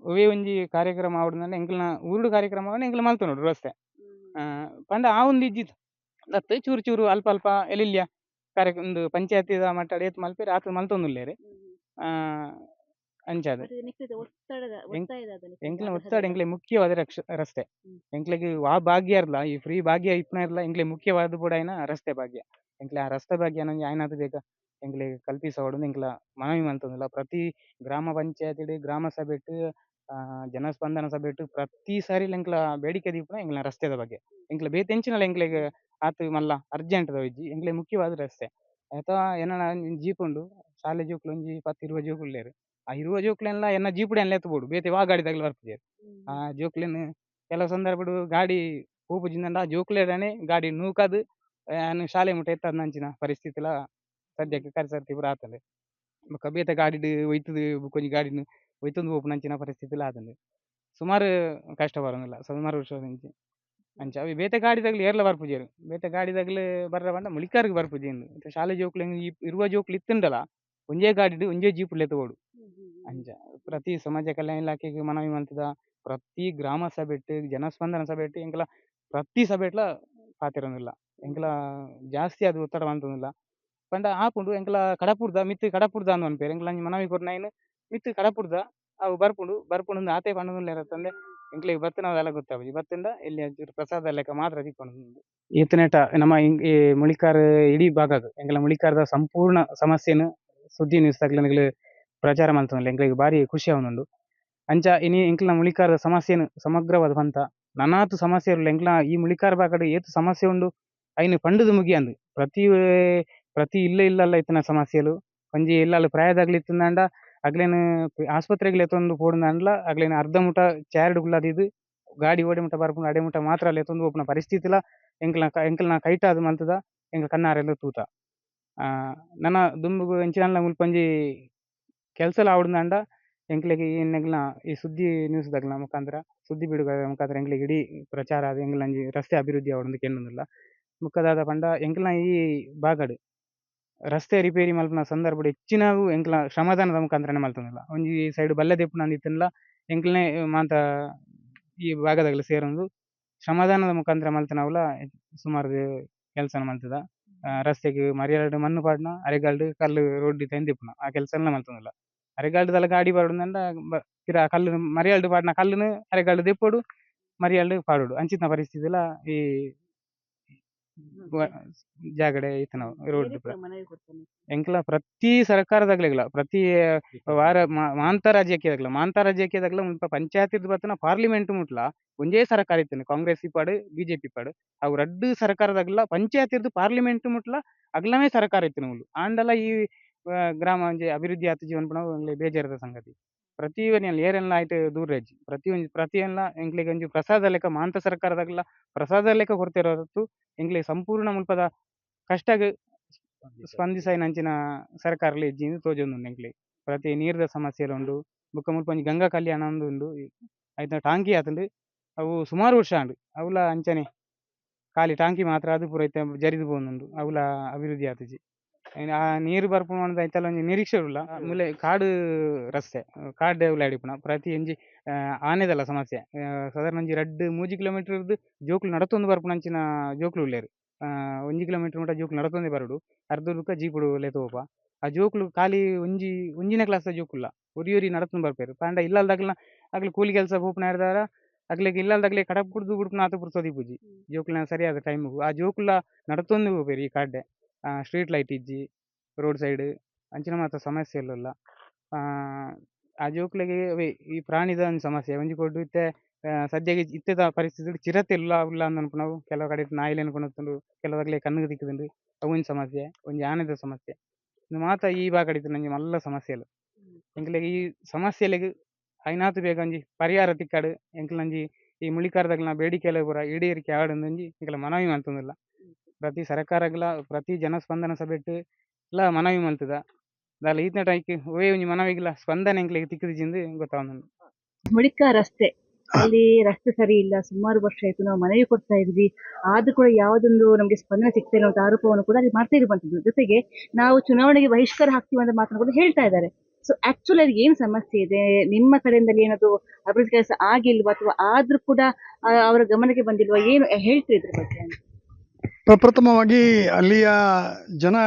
ಒವೇ ಒಂಜಿ ಕಾರ್ಯಕ್ರಮ ಆವಡುಂದಂಡ ಎಂಕ್ಲನ ಊರುಡು ಕಾರ್ಯಕ್ರಮ ಎಂಕ್ಲ ಮಲ್ತೊಂಡು ರಸ್ತೆ ಪಂಡ ಆ ಒಂದು ಇಜ್ಜಿತ್ತು ದತ್ತು ಚೂರು ಚೂರು ಅಲ್ಪ ಅಲ್ಪ ಎಲ್ಲಿಲ್ಯ ಒಂದು ಪಂಚಾಯತಿದ ಮಟ್ಟಡ್ ಏತ್ ಮಲ್ಪೆರ್ ಆತು ಮಲ್ತೊಂದುಲ್ಲೆರ್ ಅಂಚಾದ್ ಎಂಕ್ಲೆ ಒತ್ತಡ ಎಂಕ್ಲೆ ಮುಖ್ಯವಾದ ರಸ್ತೆ ಎಂಕ್ಲೆಗ್ ಆ ಭಾಗ್ಯ ಇರ್ಲ ಈ ಫ್ರೀ ಭಾಗ್ಯ ಇಪ್ಪನ ಇರ್ಲ ಎಂಕ್ಲೆ ಮುಖ್ಯವಾದ ಬುಡಾಯಿನ ರಸ್ತೆ ಭಾಗ್ಯ ಎಂಕ್ಲೆ ಆ ರಸ್ತೆ ಭಾಗ್ಯ ನಂಗೆ ಆಯ್ನಾದ್ ಬೇಗ ಎಂಕ್ಲೆ ಕಲ್ಪಿಸೋಡು ಎಂಕ್ಲ ಮನವಿ ಮಲ್ತೊಂದುಲ್ಲ ಪ್ರತಿ ಗ್ರಾಮ ಪಂಚಾಯತ್ ಗ್ರಾಮ ಸಭೆಟ್ ಜನಸ್ಪಂದನ ಸಭೆಟ್ ಪ್ರತಿ ಸಾರಿ ಎಂಕ್ಲ ಬೇಡಿಕೆ ದೀಪನ ಎಂಕ್ಲ ರಸ್ತೆದ ಬಗ್ಗೆ ಎಂಕ್ಲ ಬೇತೆ ಎಂಚಿನಲ್ಲ ಎಂಕ್ಲೆಗ್ ಆತು ಮಲ್ಲ ಅರ್ಜೆಂಟ್ ಇಜ್ಜಿ ಎಂಕ್ಲೆ ಮುಖ್ಯವಾದ ರಸ್ತೆ ಆಯ್ತಾ ಎನ್ನ ಜೀಪ್ ಉಂಡು ಶಾಲೆ ಜೋಕ್ಲು ಒಂಜಿ 10-20 ಜೋಕುಲ್ಲೇರ್ ಆ 20 ಜೋಕ್ಲೆನ್ಲ ಎನ್ನ ಜೀಪುಡು ಎನ್ಲ ಎತ್ತುಬೋಡು ಬೇತೆ ವಾ ಗಾಡಿದಾಗ್ಲ ಬರ್ಪುಜೆರ್ ಆ ಜೋಕ್ಲೆನ್ ಕೆಲವು ಸಂದರ್ಭಡು ಗಾಡಿ ಪೋಪುಜಿಂದಂಡ ಆ ಜೋಕ್ಲೆಡನೆ ಗಾಡಿ ನೂಕದ್ ಶಾಲೆ ಮುಟ್ಟ ಎತ್ತದ ನಂಚಿನ ಪರಿಸ್ಥಿತಿಲ ಸದ್ಯಕ್ಕೆ ಕರಿಸರ್ತಿ ಪೂರ ಆತಂಡೆ ಬೊಕ ಬೇತೆ ಗಾಡಿಡ್ ಒಯ್ತುದು ಬೊಕೊಂಜಿ ಗಾಡಿನ್ ಒಯ್ತೊಂದು ಪೋಪು ನಂಚಿನ ಪರಿಸ್ಥಿತಿಲ ಆತಂಡೆ ಸುಮಾರು ಕಷ್ಟ ಬರೋಂದಿಲ್ಲ ಸುಮಾರು ವರ್ಷದಿಂಚಿ ಅಂಚ ಅವು ಬೇತೆ ಗಾಡಿದಾಗ್ಲಿ ಏರ್ಲ ಬರ್ಪುಜೆರ್ ಬೇತೆ ಗಾಡಿದಾಗ್ಲಿ ಬರ್ರ ಪಂಡ ಮುಳಿಕಾರ್ಗ್ ಬರ್ಪುಜಿ ಶಾಲೆ ಜೋಕ್ಲೆನ್ ಇರುವ ಜೋಕ್ಲು ಇತ್ತುಂಡಲ ಒಂಜೇ ಗಾಡಿಡ್ ಒಂಜೇ ಜೀಪುಲ್ ಎತ್ತುಬೋಡು ಅಂಚ ಪ್ರತಿ ಸಮಾಜ ಕಲ್ಯಾಣ ಇಲಾಖೆಗೆ ಮನವಿ ಮಲ್ತದ ಪ್ರತಿ ಗ್ರಾಮ ಸಭೆಟ್ ಜನಸ್ಪಂದನ ಸಭೆಟ್ ಎಂಕ್ಲ ಪ್ರತಿ ಸಭೆಟ್ಲ ಪಾತಿರೊಂದಿಲ್ಲ ಎಂಕ್ಲ ಜಾಸ್ತಿ ಅದು ಒತ್ತಡ ಮಲ್ತೊಂದಿಲ್ಲ ಪಂಡ ಆಪುಂಡು ಎಂಕ್ಲ ಕಡಪುರ್ದ ಮಿತ್ ಕಡಪುರ್ದ ಅಂದ್ ಅನ್ಪೇರ್ ಎಂಕ್ಲ ಮನವಿ ಕೊರ್ನೈನ್ ಮಿತ್ ಕಡಪುರ್ದ ಅವು ಬರ್ಪುಂಡು ಆತೆ ಪಂಡುಂದಿಲ್ಲ ಎಂಕ್ಲೆಗ್ ಬತ್ತನವದೆಲ್ಲ ಗೊತ್ತಾಪುಜಿ ಬತ್ತಿಂದ ಎಲ್ಲಿ ಒಂಚೂರು ಪ್ರಸಾದ ಲೆಕ್ಕ ಮಾತ್ರ ತಿಕ್ಕೊಂಡು ಈತನೆಟ ನಮ್ಮ ಈ ಮುಳಿಕಾರ್ ಇಡೀ ಭಾಗಗ್ ಎಂಕ್ಲ ಮುಳಿಕಾರ್ದ ಸಂಪೂರ್ಣ ಸಮಸ್ಯೆನ್ ಸುದ್ದಿ ನ್ಯೂಸ್ ತಕ್ಲೆನ್ಗಳು ಪ್ರಚಾರ ಮಲ್ತೊಂದಿಲ್ಲ ಎಂಕ್ಲೆಗ್ ಬಾರಿ ಖುಷಿ ಆವೊಂದುಂಡು ಅಂಚ ಇನಿ ಎಂಕ್ಲ ಮುಳಿಕಾರ್ ಸಮಸ್ಯೆನ್ ಸಮಗ್ರವಾದ ಪಂತ ನನಾತು ಸಮಸ್ಯೆ ಇರಲ್ಲ ಎಂಕ್ಲ ಈ ಮುಳಿಕಾರ್ ಭಾಗಡ್ ಏತ್ ಸಮಸ್ಯೆ ಉಂಡು ಐನ್ ಪಂಡುದು ಮುಗಿಯಂದು ಪ್ರತಿ ಇಲ್ಲಲ್ಲ ಇತ್ತಿನ ಸಮಸ್ಯೆಲು ಒಂಜಿ ಎಲ್ಲಾಲ್ ಪ್ರಾಯದಾಗ್ಲಿ ಇತ್ತುಂದಾಂಡ ಅಗ್ಲೇನ್ ಆಸ್ಪತ್ರೆಗ್ಲ ಎತ್ತೊಂದು ಪೋಡುಂದಾಂಡ್ಲ ಅಗ್ಲೇನ್ ಅರ್ಧ ಮುಟ ಚಾರ್ಡ್ ಗುಳ್ಳದಿದ್ ಗಾಡಿ ಓಡೆ ಮುಟ ಬರ್ಪುಂಡು ಅಡೆ ಮುಟ ಮಾತ್ರ ಎತ್ತೊಂದು ಪೋಪುನ ಪರಿಸ್ಥಿತಿಲ ಎಂಕ್ಲನ ಕೈಟಾದ್ ಮಲ್ತದ ಎಂಕ್ಲ ಕಣ್ಣಾರೆಲ್ಲ ತೂತ ನನ್ನ ದುಂಬುಗು ಎಂಚಿನಲ್ಲ ಮುಲ್ಪಂಜಿ ಕೆಲಸಲ ಆವಡ್ದಾಂಡ ಎಂಕ್ಲೆಗ್ ಎನ್ನೆಗ್ಲ ಈ ಸುದ್ದಿ ನ್ಯೂಸ್ ದಾಗ್ಲ ಮುಖಾಂತರ ಸುದ್ದಿ ಬಿಡುಗ ಮುಖಾಂತರ ಎಂಕ್ಲೆಗ್ ಇಡೀ ಪ್ರಚಾರ ಆದ್ ಎಂಗ್ಲಂಜಿ ರಸ್ತೆ ಅಭಿವೃದ್ಧಿ ಆವಡ್ ಕೆನ್ನೊಂದುಲ್ಲ ಮುಖದಾದ ಪಂಡ ಎಂಕ್ಲ ಈ ಬಾಗಡ್ ರಸ್ತೆ ರಿಪೇರಿ ಮಲ್ಪನ ಸಂದರ್ಭಡ್ ಹೆಚ್ಚಿನಾಗೂ ಎಂಕ್ಲ ಶ್ರಮದಾನದ ಮುಖಾಂತರನೇ ಮಲ್ತೊಂದುಲ್ಲ ಒಂಜಿ ಸೈಡ್ ಬಲ್ಲೆ ದೆಪ್ಪುನಂದಿತ್ತನ್ಲ ಎಂಕ್ಲನೆ ಮಾತ ಈ ಭಾಗದಾಗಲ ಸೇರೊಂದು ಶ್ರಮದಾನದ ಮುಖಾಂತರ ಮಲ್ತನವುಲ ಸುಮಾರು ಕೆಲಸನ ಮಲ್ತದ. ರಸ್ತೆಗ್ ಮರಿಯಾಡ್ ಮಣ್ಣು ಪಾಡ್ನ ಅರೆಗಾಲ್ಡ್ ಕಲ್ಲು ರೋಡ್ ಇತ್ತೆನ್ ದಿಪ್ಪುನ ಆ ಕೆಲಸನ ಮಲ್ತೊಂದುಲ್ಲ. ಅರೆಗಾಲ್ಡ್‌ದಲ ಗಾಡಿ ಪಾಡುಂದಂಡ ಪಿರ ಕಲ್ಲು ಮರಿಯಾಲ್ಡ್ ಪಾಡ್ನ ಕಲ್ಲುನು ಅರೆಗಾಲ್ಡ್ ದೆಪ್ಪೊಡು ಮರಿಯಾಲ್ಡ್ ಪಾಡೋಡು ಅಂಚಿತ್ನ ಪರಿಸ್ಥಿತಿಲ ಈ ಜಾಗಡೆ ಇತ್ತನವು ರೋಡ್ ಎಂಕ್ಲ ಪ್ರತಿ ಸರ್ಕಾರದಾಗ್ಲೆಗ್ಲ ಪ್ರತಿ ವಾರ ಮಾಂತ ರಾಜ್ಯಕ್ಕೆದಾಗ್ಲ ಮುಲ್ಪ ಪಂಚಾಯತಿರ್ದು ಬತ್ತನ ಪಾರ್ಲಿಮೆಂಟ್ ಮುಟ್ಲ ಒಂಜೇ ಸರ್ಕಾರ ಇತ್ತನೆ ಕಾಂಗ್ರೆಸ್ ಇಪ್ಪಾಡು ಬಿಜೆಪಿ ಇಪ್ಪಾಡು ಅವು ರಡ್ಡ್ ಸರ್ಕಾರದಾಗ್ಲ ಪಂಚಾಯತಿರ್ದು ಪಾರ್ಲಿಮೆಂಟ್ ಮುಟ್ಲ ಅಗ್ಲಮೇ ಸರ್ಕಾರ ಇತ್ತನೆ ಉಂಡು ಆಂಡಲ ಈ ಗ್ರಾಮ ಒಂಜಿ ಅಭಿವೃದ್ಧಿ ಆತುಜಿ ಅನ್ಪುನ ಬೇಜಾರದ ಸಂಗತಿ. ಪ್ರತಿ ಒರಿಯನ್ಲ ಏರೆನ್ಲ ಆಯ್ತು ದೂರೆಜ್ಜಿ ಪ್ರತಿಯೊಂದು ಎಂಕ್ಲೆಗ್ ಒಂಜಿ ಪ್ರಸಾದ ಲೆಕ್ಕ ಮಾಂತ ಸರ್ಕಾರದಾಗ್ಲ ಪ್ರಸಾದ ಲೆಕ್ಕ ಕೊಡ್ತಿರೋ ಹೊರತು ಎಂಕ್ಲೆಗ್ ಸಂಪೂರ್ಣ ಮುಲ್ಪದ ಕಷ್ಟಗ್ ಸ್ಪಂದಿಸೈನಂಚಿನ ಸರ್ಕಾರಲ ಇಜ್ಜಿಂದ್ ತೋಜೊಂದುಂಡು ಎಂಕ್ಲೆಗ್. ಪ್ರತಿ ನೀರ್ದ ಸಮಸ್ಯೆಲ ಉಂಡು ಬೊಕ್ಕ ಮುಲ್ಪ ಒಂಜಿ ಗಂಗಾ ಕಲ್ಯಾಣ ಅಂದ್ ಉಂಡು ಐತ ಟಾಂಕಿ ಆತುಂಡು ಅವು ಸುಮಾರು ವರ್ಷ ಆಂಡ್ ಅವುಲ ಅಂಚನೆ ಖಾಲಿ ಟಾಂಕಿ ಮಾತ್ರ ಅದು ಪೂರ ಐತೆ ಜರಿದು ಪೋವೊಂದುಂಡು ಅವುಲ ಅಭಿವೃದ್ಧಿ ಆತುಜಿ. ಆ ನೀರು ಬರ್ಪುಂಡು ಐತಲ್ಲ ಒಂಜಿ ನಿರೀಕ್ಷೆ ಉಲ್ಲ ಮೂಲೆ ಕಾಡು ರಸ್ತೆ ಕಾಡ್ ಡೆವಲಪ್ ಆಡಿಪುನ ಪ್ರತಿ ಒಂಜಿ ಆನೆದಲ್ಲ ಸಮಸ್ಯೆ ಸಾಧಾರಣ ಒಂಜಿ 2-3 ಕಿಲೋಮೀಟರ್‌ದ್ ಜೋಕುಲು ನಡತೊಂದು ಬರ್ಪುನಂಚಿನ ಜೋಕುಲು ಉಲ್ಲೇರ್. 1 ಕಿಲೋಮೀಟರ್ ಮುಟ ಜೋಕುಲು ನಡತೊಂದೆ ಬರಡು ಅರ್ಧದುರ್ಕ ಜೀಪುಡು ಲೆತ್ ಓಪ ಆ ಜೋಕುಲು ಖಾಲಿ ಒಂಜಿನೆ ಕ್ಲಾಸ್‌ದ ಜೋಕುಲ್ಲ ಒರಿ ನಡತೊಂದು ಬರ್ಪೆರ್ ಪಾಂಡ ಇಲ್ಲಲ್ದಾಗ್ಲ ಅಕ್ಲು ಕೂಲಿ ಕೆಲಸ ಪೋಪುನ ಹಿಡ್ದಾರ ಅಕ್ಲೆಗ್ ಇಲ್ಲಲ್ದಾಗ್ಲೆ ಕಡಪ್ ಕುಡ್ದು ಬುಡ್ಪುನ ಆತು ಪುರ ತೊದಿಪುಜಿ ಜೋಕುಲ್ನ ಸರಿಯಾದ ಟೈಮ್‌ಗು ಆ ಜೋಕುಲ್ಲ ನಡತೊಂದು ಪೋಪೆರ್ ಈ ಕಾಡ್ಡೆ. ಸ್ಟ್ರೀಟ್ ಲೈಟ್ ಇಜ್ಜಿ ರೋಡ್ ಸೈಡ್ ಅಂಚಿನ ಮಾತ ಸಮಸ್ಯೆ ಇಲ್ಲಲ್ಲ. ಆ ಜೋಕ್ಲೆಗ್ ಅವೇ ಈ ಪ್ರಾಣಿದ ಒಂಜಿ ಸಮಸ್ಯೆ ಒಂಜಿ ಕೊಡ್ಡು ಇತ್ತೆ ಸದ್ಯಗೆ ಇತ್ತೆದ ಪರಿಸ್ಥಿತಿಡ್ ಚಿರತೆ ಉಲ್ಲ ಅಂದನ್ಪುನವು ಕೆಲವು ಕಡೆ ನಾಯಿಲೆನ್ ಕೊನೊತ್ತುಂಡು ಕೆಲವಗ್ಲೆ ಕಣ್ಣಿಗ್ ತಿಕ್ಕುದುಂಡು ಅವು ಒಂಜಿ ಸಮಸ್ಯೆ ಒಂಜಿ ಆನೆದ ಸಮಸ್ಯೆ ಇಂದು ಮಾತ ಈ ಬಾಗಡ್ ಇತ್ತಿನ ಮಲ್ಲ ಸಮಸ್ಯೆಲು ಎಂಕ್ಲೆಗ್ ಈ ಸಮಸ್ಯೆಲೆಗ್ ಐನಾತು ಬೇಗ ಒಂಜಿ ಪರಿಹಾರ ತಿಕ್ಕಾಡ್ ಎಂಕ್ಲಂಜಿ ಈ ಮುಳಿಕಾರ್‌ದಕ್ಲ್ನ ಬೇಡಿಕೆಲ ಪೂರ ಈಡೇರಿಕೆ ಆವಡಂದೊಂಜಿ ಎಂಕ್ಲ ಮನವಿ ಮಲ್ತೊಂದುಲ್ಲ. ಪ್ರತಿ ಸರ್ಕಾರಗ್ಲ ಪ್ರತಿ ಜನಸ್ಪಂದನ ಸಭೆಟ್ ಲ ಮನವಿ ಮಲ್ತುದ ದಾಲ ಈತ್ನ ಟೈಕ್ ಒವ್ವೇ ಒಂಜಿ ಮನವಿಗ್ಲ ಸ್ಪಂದನೆ ಎಂಕ್ಲೆಗ್ ತಿಕ್ಕುದಿಜ್ಜಿಂದ್ ಗೊತ್ತಾವೊಂದುಂಡು. ಮುಳಿಕ ರಸ್ತೆ ಅಲ್ಲಿ ರಸ್ತೆ ಸರಿ ಇಲ್ಲ, ಸುಮಾರು ವರ್ಷ ಆಯ್ತು ನಾವು ಮನವಿ ಕೊಡ್ತಾ ಇದ್ವಿ, ಆದ್ರೂ ಕೂಡ ಯಾವುದೊಂದು ನಮಗೆ ಸ್ಪಂದನೆ ಸಿಗ್ತಾ ಇಲ್ಲ ಅಂತ ಆರೋಪವನ್ನು ಕೂಡ ಅಲ್ಲಿ ಮಾಡ್ತಾ ಇರುವಂತದ್ದು. ಜೊತೆಗೆ ನಾವು ಚುನಾವಣೆಗೆ ಬಹಿಷ್ಕಾರ ಹಾಕ್ತೀವಿ ಅಂತ ಮಾತನ್ನು ಕೂಡ ಹೇಳ್ತಾ ಇದ್ದಾರೆ. ಸೊ ಆಕ್ಚುಲಿ ಅಲ್ಲಿ ಏನ್ ಸಮಸ್ಯೆ ಇದೆ, ನಿಮ್ಮ ಕಡೆಯಿಂದಲೇ ಏನಾದ್ರು ಅಭಿವೃದ್ಧಿ ಕೆಲಸ ಆಗಿಲ್ವಾ ಅಥವಾ ಆದ್ರೂ ಕೂಡ ಅವರ ಗಮನಕ್ಕೆ ಬಂದಿಲ್ವಾ, ಏನು ಹೇಳ್ತೀರಿ ಇದ್ರ ಬಗ್ಗೆ? ಪ್ರಪ್ರಥಮವಾಗಿ ಅಲ್ಲಿಯ ಜನ